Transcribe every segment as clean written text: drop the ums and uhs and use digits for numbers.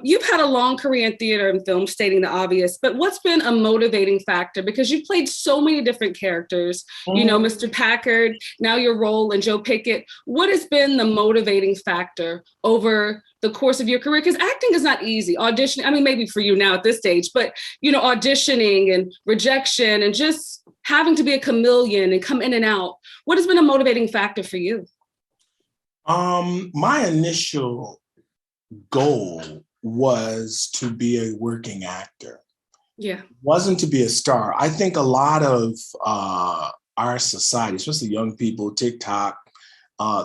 You've had a long career in theater and film, stating the obvious, but what's been a motivating factor? Because you've played so many different characters, you know, Mr. Packard, now your role in Joe Pickett. What has been the motivating factor over the course of your career? Because acting is not easy. Auditioning, I mean, maybe for you now at this stage, but, you know, auditioning and rejection and just having to be a chameleon and come in and out. What has been a motivating factor for you? My initial goal was to be a working actor. Yeah. Wasn't to be a star. I think a lot of our society, especially young people, TikTok,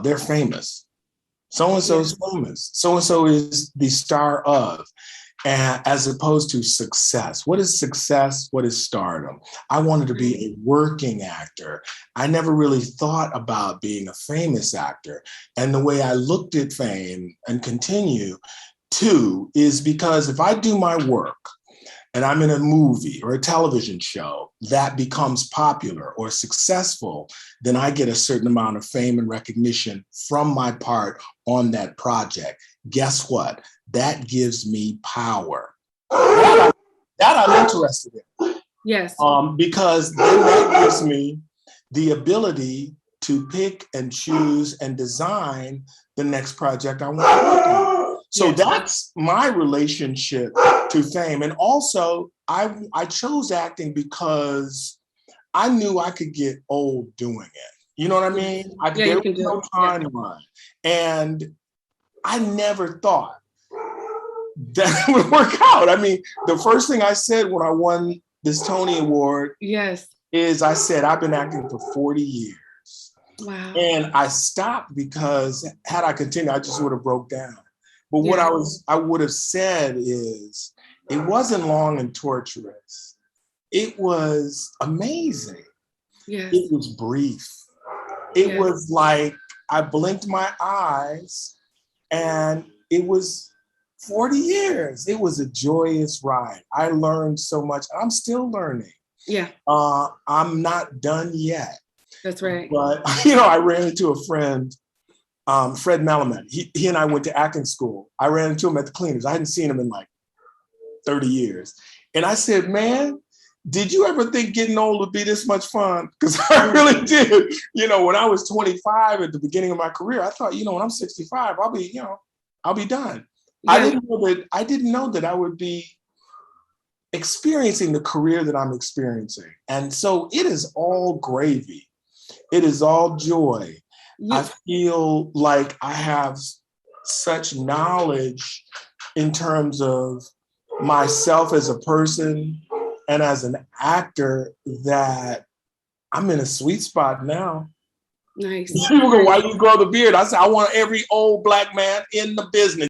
they're famous. So-and-so is famous. So-and-so is the star of, and as opposed to success. What is success? What is stardom? I wanted to be a working actor. I never really thought about being a famous actor. And the way I looked at fame and continue to is because if I do my work and I'm in a movie or a television show that becomes popular or successful, then I get a certain amount of fame and recognition from my part on that project. Guess what? That gives me power. That I'm interested in. Yes. Because then that gives me the ability to pick and choose and design the next project I want to work on. So that's my relationship to fame. And also, I chose acting because I knew I could get old doing it. You know what I mean? There was no timeline. And I never thought that would work out. I mean, the first thing I said when I won this Tony Award is I said, I've been acting for 40 years. Wow. And I stopped because had I continued, I just would have broke down. But what I would have said is, it wasn't long and torturous. It was amazing. Yes. It was brief. It was like I blinked my eyes and it was 40 years. It was a joyous ride. I learned so much. I'm still learning. Yeah. I'm not done yet. That's right. But, you know, I ran into a friend, Fred Malamet. He and I went to acting school. I ran into him at the Cleaners. I hadn't seen him in like 30 years. And I said, man, did you ever think getting old would be this much fun? Because I really did. You know, when I was 25 at the beginning of my career, I thought, you know, when I'm 65, I'll be done. Yeah. I didn't know that I would be experiencing the career that I'm experiencing. And so it is all gravy. It is all joy. I feel like I have such knowledge in terms of myself as a person and as an actor that I'm in a sweet spot now. Nice. People go, why you grow the beard? I said, I want every old Black man in the business.